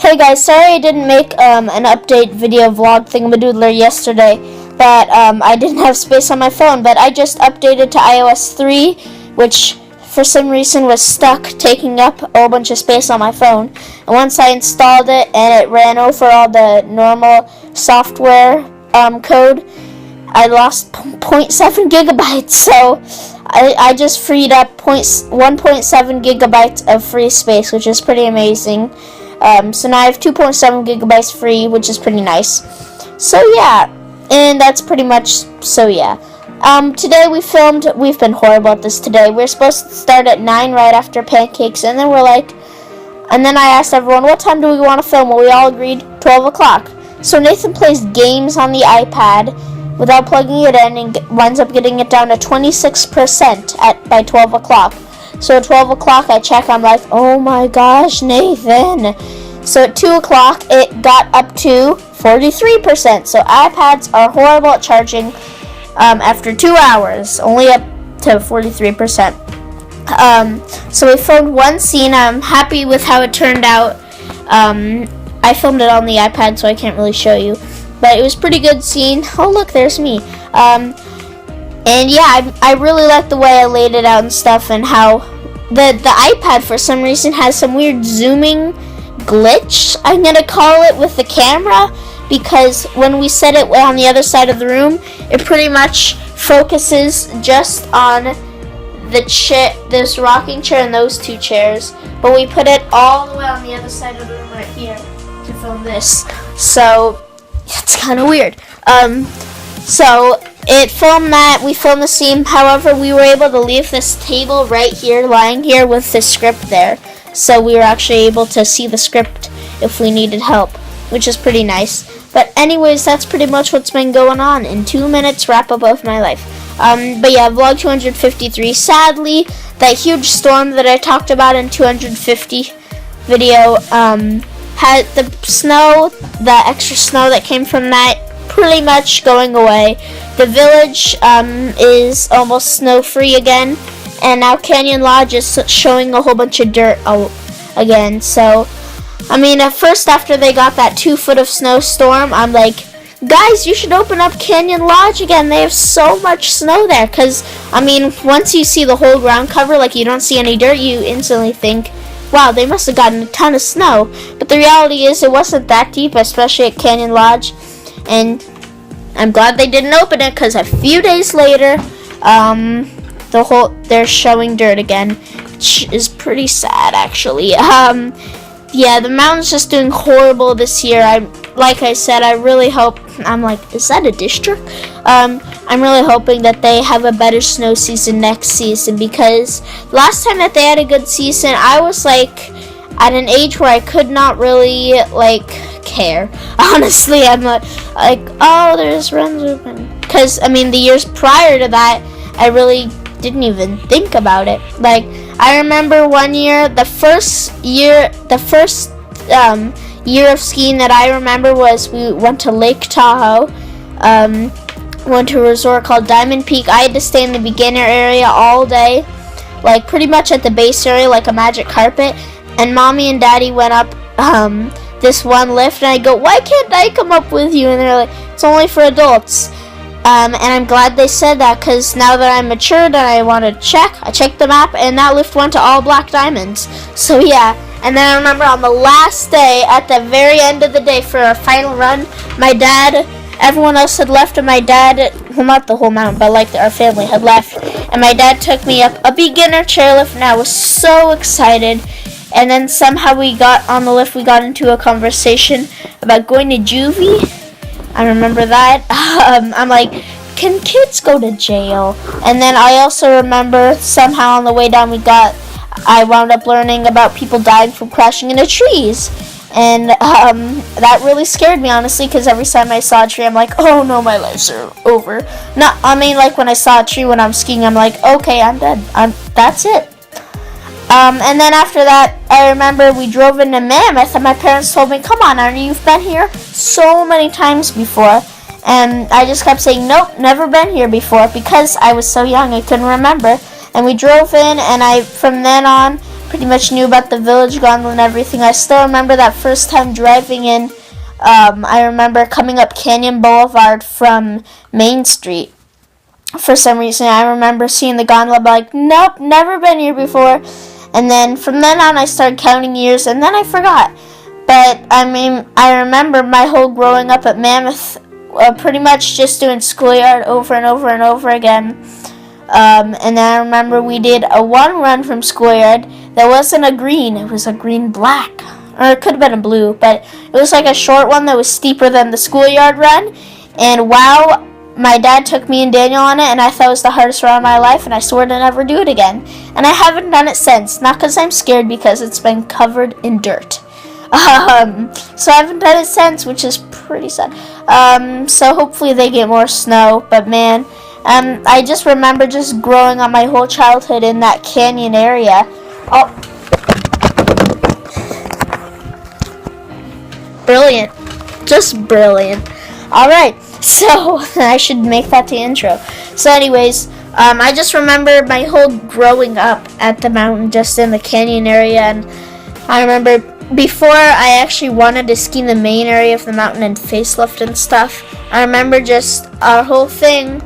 Hey guys, sorry I didn't make an update video vlog thingamadoodler yesterday, but I didn't have space on my phone, but I just updated to iOS 3, which for some reason was stuck taking up a whole bunch of space on my phone. And once I installed it and it ran over all the normal software code, I lost 0.7 gigabytes, so I just freed up 1.7 gigabytes of free space, which is pretty amazing. So now I have 2.7 gigabytes free, which is pretty nice. So yeah, and that's pretty much, so yeah. Today we've been horrible at this today. We're supposed to start at 9 right after pancakes, and then I asked everyone, what time do we want to film? Well, we all agreed 12 o'clock. So Nathan plays games on the iPad without plugging it in and winds up getting it down to 26% by 12 o'clock. So at 12 o'clock I check, I'm like, oh my gosh, Nathan. So at 2 o'clock it got up to 43%. So iPads are horrible at charging after 2 hours, only up to 43%. So we filmed one scene. I'm happy with how it turned out. I filmed it on the iPad, so I can't really show you. But it was a pretty good scene. Oh, look, there's me. And yeah, I really like the way I laid it out and stuff, and how the iPad for some reason has some weird zooming glitch, I'm gonna call it, with the camera, because when we set it on the other side of the room, it pretty much focuses just on this rocking chair and those two chairs, but we put it all the way on the other side of the room right here to film this, so it's kind of weird. So it filmed that, we filmed the scene. However, we were able to leave this table right here, lying here with the script there. So we were actually able to see the script if we needed help, which is pretty nice. But anyways, that's pretty much what's been going on. In 2 minutes, wrap up of my life. But yeah, vlog 253. Sadly, that huge storm that I talked about in 250 video had the snow, the extra snow that came from that, pretty much going away. The village is almost snow-free again, and now Canyon Lodge is showing a whole bunch of dirt again. So, I mean, at first after they got that 2 foot of snowstorm, I'm like, guys, you should open up Canyon Lodge again. They have so much snow there. Because, I mean, once you see the whole ground cover, like you don't see any dirt, you instantly think, wow, they must have gotten a ton of snow. But the reality is it wasn't that deep, especially at Canyon Lodge. And I'm glad they didn't open it, because a few days later, they're showing dirt again, which is pretty sad, actually. Yeah, the mountain's just doing horrible this year. Like I said, I really hope, I'm like, is that a dish truck? I'm really hoping that they have a better snow season next season, because last time that they had a good season, I was like at an age where I could not really care. Honestly, I'm like, oh, there's runs open. Because, I mean, the years prior to that, I really didn't even think about it. Like, I remember one year, the first year of skiing that I remember was we went to Lake Tahoe, went to a resort called Diamond Peak. I had to stay in the beginner area all day, like pretty much at the base area, like a magic carpet, and mommy and daddy went up this one lift, and I go, why can't I come up with you? And they're like, it's only for adults. And I'm glad they said that, because now that I'm matured and I want to I checked the map, and that lift went to all black diamonds. So yeah, and then I remember on the last day, at the very end of the day for our final run, my dad, everyone else had left, and my dad, well, not the whole mountain, but like our family had left, and my dad took me up a beginner chairlift, and I was so excited. And then somehow we got on the lift, we got into a conversation about going to juvie. I remember that. I'm like, can kids go to jail? And then I also remember somehow on the way down I wound up learning about people dying from crashing into trees. And that really scared me, honestly, because every time I saw a tree, I'm like, oh no, my life's over. Like when I saw a tree when I'm skiing, I'm like, okay, I'm dead. That's it. And then after that, I remember we drove into Mammoth, and my parents told me, come on, Arnie, you've been here so many times before. And I just kept saying, nope, never been here before, because I was so young, I couldn't remember. And we drove in, and from then on, pretty much knew about the village gondola and everything. I still remember that first time driving in. I remember coming up Canyon Boulevard from Main Street. For some reason, I remember seeing the gondola, but like, nope, never been here before. And then from then on, I started counting years, and then I forgot. But I mean, I remember my whole growing up at Mammoth, pretty much just doing schoolyard over and over and over again. And then I remember we did a one run from schoolyard that wasn't a green, it was a green black. Or it could have been a blue, but it was like a short one that was steeper than the schoolyard run. And wow, my dad took me and Daniel on it, and I thought it was the hardest run of my life, and I swore to never do it again. And I haven't done it since, not because I'm scared, because it's been covered in dirt. So I haven't done it since, which is pretty sad. So hopefully they get more snow, but man, I just remember just growing up my whole childhood in that canyon area. Oh. Brilliant. Just brilliant. Alright, so I should make that the intro. So anyways, I just remember my whole growing up at the mountain, just in the canyon area, and I remember before I actually wanted to ski in the main area of the mountain and facelift and stuff, I remember just the whole thing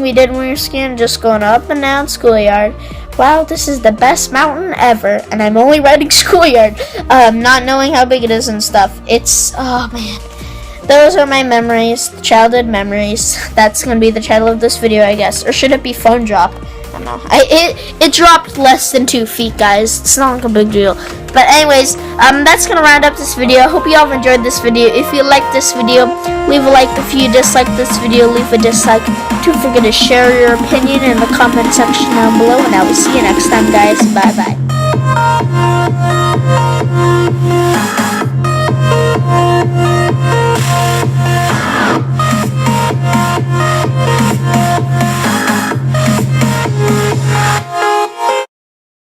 we did when we were skiing, just going up and down schoolyard. Wow, this is the best mountain ever, and I'm only riding schoolyard, not knowing how big it is and stuff. It's, oh man, those are my memories, childhood memories. That's gonna be the title of this video, I guess, or should it be phone drop? I don't know. It dropped less than 2 feet, guys. It's not like a big deal. But anyways, that's gonna round up this video. I hope you all have enjoyed this video. If you liked this video, leave a like. If you disliked this video, leave a dislike. Don't forget to share your opinion in the comment section down below, and I will see you next time, guys. Bye bye.